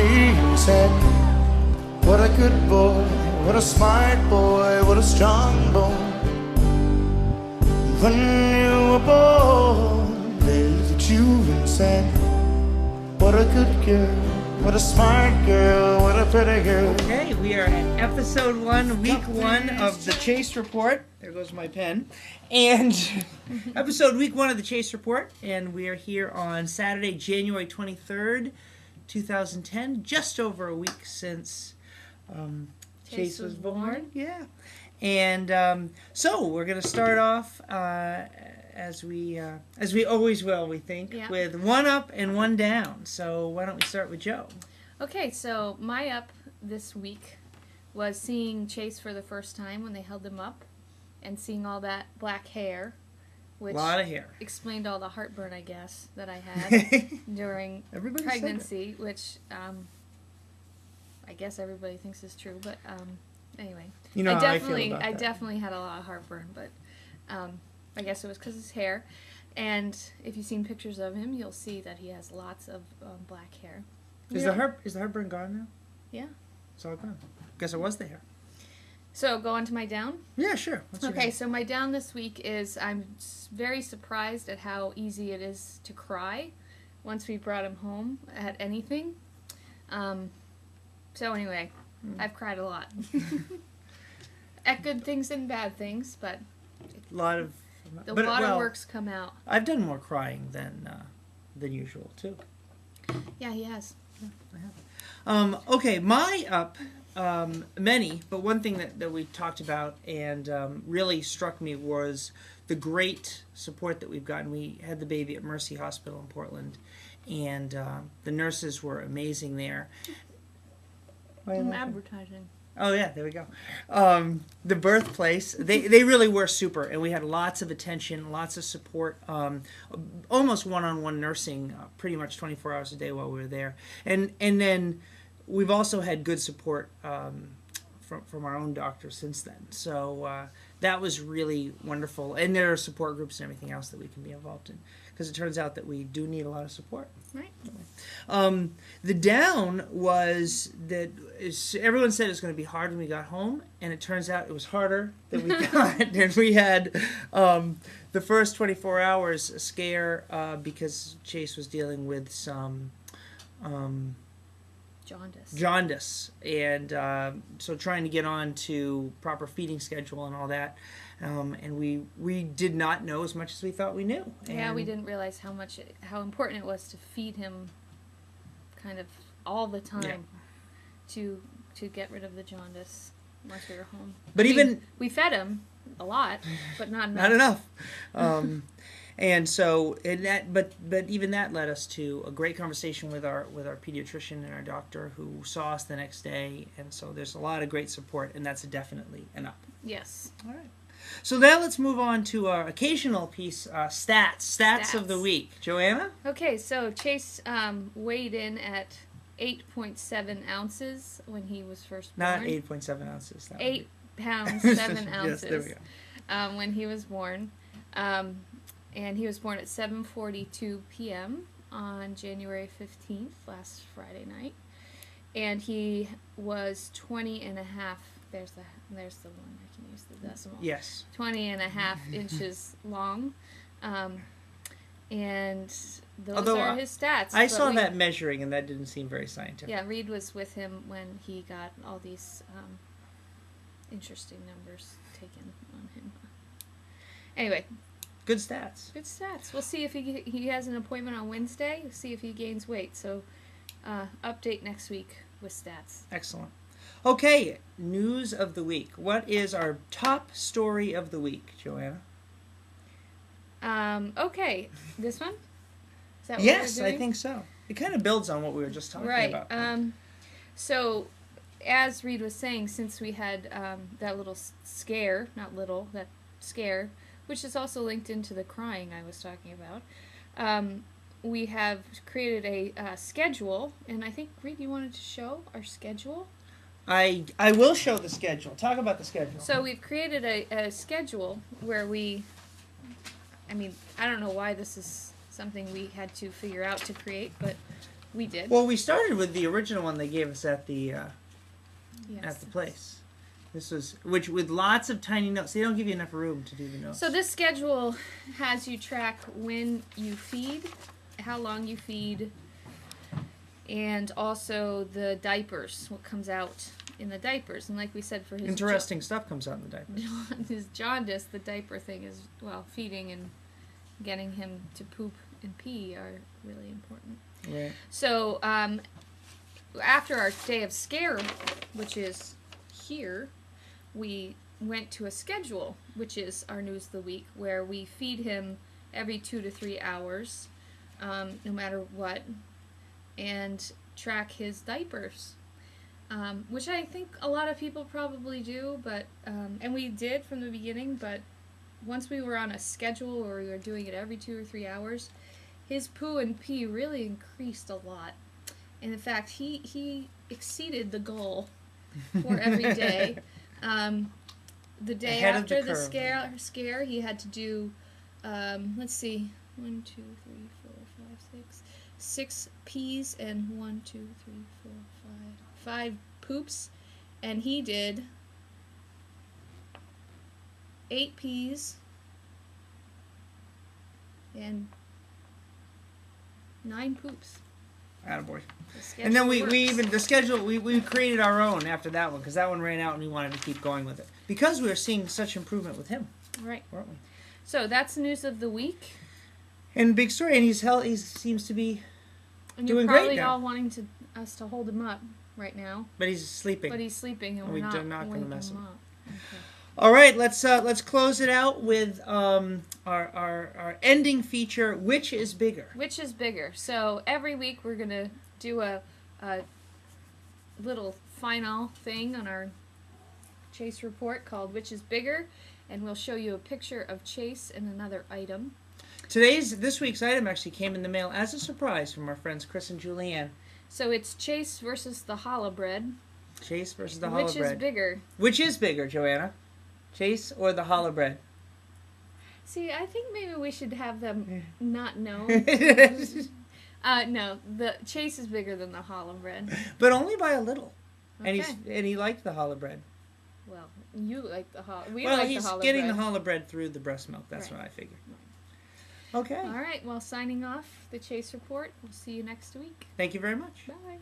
me and said, what a good boy, what a smart boy, what a strong boy. When you were born, they looked at you and said, what a good girl, what a smart girl, what a pretty girl. Okay, we are at episode 1, week 1 of the Chase Report. There goes my pen. And episode week 1 of the Chase Report. And we are here on Saturday, January 23rd, 2010. Just over a week since Chase was born. Yeah. And so we're going to start off as we always will, we think, with one up and one down. So why don't we start with Joe? Okay, so my up this week was seeing Chase for the first time when they held him up and seeing all that black hair, which a lot of hair. explained all the heartburn, I guess, that I had during Everybody pregnancy, which I guess everybody thinks is true, but anyway. You know I how definitely, I feel about I that. definitely had a lot of heartburn, but I guess it was because of his hair. And if you've seen pictures of him, you'll see that he has lots of black hair. Is the heartburn gone now? Yeah. It's all gone. Guess it was the hair. So go on to my down. Yeah, sure. Okay, so my down this week is I'm very surprised at how easy it is to cry once we brought him home at anything. So anyway, I've cried a lot. At good things and bad things, but A lot of waterworks come out. I've done more crying than usual too. Yeah, he has. Okay, my up, many, but one thing that we talked about and really struck me was the great support that we've gotten. We had the baby at Mercy Hospital in Portland, and the nurses were amazing there. I'm advertising. Oh yeah, there we go. The birthplace, they really were super, and we had lots of attention, lots of support, almost one-on-one nursing, pretty much 24 hours a day while we were there, and then we've also had good support from our own doctor since then. So that was really wonderful, and there are support groups and everything else that we can be involved in, because it turns out that we do need a lot of support. Right. The down was that everyone said it was going to be hard when we got home, and it turns out it was harder than we thought. And we had the first 24 hours a scare because Chase was dealing with some jaundice, and so trying to get on to proper feeding schedule and all that. And we did not know as much as we thought we knew. Yeah, we didn't realize how important it was to feed him kind of all the time to get rid of the jaundice once we were home. But we fed him a lot, but not enough. Not enough. And so but even that led us to a great conversation with our pediatrician and our doctor, who saw us the next day. And so there's a lot of great support, and that's definitely an up. Yes. All right. So now let's move on to our occasional piece, stats of the week. Joanna? Okay, so Chase weighed in at 8.7 ounces when he was first born. Not 8.7 ounces. 8 pounds, 7 ounces. Yes, there we go. When he was born. And he was born at 7:42 p.m. on January 15th, last Friday night. And he was 20 and a half, there's the one, I can use the decimal. Yes. 20 and a half inches long. And those are his stats. I saw that measuring, and that didn't seem very scientific. Yeah, Reed was with him when he got all these interesting numbers taken on him. Anyway. Good stats. Good stats. We'll see if he has an appointment on Wednesday. We'll see if he gains weight. So, update next week with stats. Excellent. Okay, news of the week. What is our top story of the week, Joanna? Okay, this one? Is that what yes, we're doing? I think so. It kind of builds on what we were just talking about. Right. So, as Reed was saying, since we had that little scare, that scare, which is also linked into the crying I was talking about, we have created a schedule, and I think, Reed, you wanted to show our schedule? I will show the schedule. Talk about the schedule. So we've created a schedule where I don't know why this is something we had to figure out to create, but We did. Well, we started with the original one they gave us at the Yes. place. This was with lots of tiny notes. They don't give you enough room to do the notes. So this schedule has you track when you feed, how long you feed, and also the diapers, what comes out in the diapers. And like we said, for his interesting stuff comes out in the diaper. his jaundice, the diaper thing is, well, feeding and getting him to poop and pee are really important. Right. So after our day of scare, which is here, we went to a schedule, which is our news of the week, where we feed him every 2 to 3 hours, no matter what, and track his diapers, which I think a lot of people probably do, but and we did from the beginning, but once we were on a schedule where we were doing it every 2 or 3 hours, his poo and pee really increased a lot. And in fact, he exceeded the goal for every day. The day Ahead of after the the curve. scare, he had to do, let's see, 1, 2, 3, 4, 5, 6 peas and 1, 2, 3, 4, 5 poops, and he did 8 peas and 9 poops. Attaboy. The And then we schedule even works. the schedule we created our own after that one because that one ran out and we wanted to keep going with it because we were seeing such improvement with him, Right. weren't we? So that's the news of the week. And big story, and he seems to be, And Doing you're great probably now. all wanting us to hold him up right now, but he's sleeping. but he's sleeping, and And we're we're not not gonna waking mess him. up. Okay. All right, let's close it out with our ending feature, which is bigger. Which is bigger? So every week we're gonna do a little final thing on our Chase report called "Which is Bigger," and we'll show you a picture of Chase and another item. This week's item actually came in the mail as a surprise from our friends Chris and Julianne. So it's Chase versus the challah bread. Chase versus the Which challah is bread. bigger? Which is bigger, Joanna? Chase or the challah bread? See, I think maybe we should have them not know. But No, the Chase is bigger than the challah bread. only by a little. Okay. And he liked the challah bread. Well, you like the challah. We Well, like he's the challah getting bread. the challah bread through the breast milk. That's Right. what I figured. Okay. All right. Well, signing off the Chase report. We'll see you next week. Thank you very much. Bye.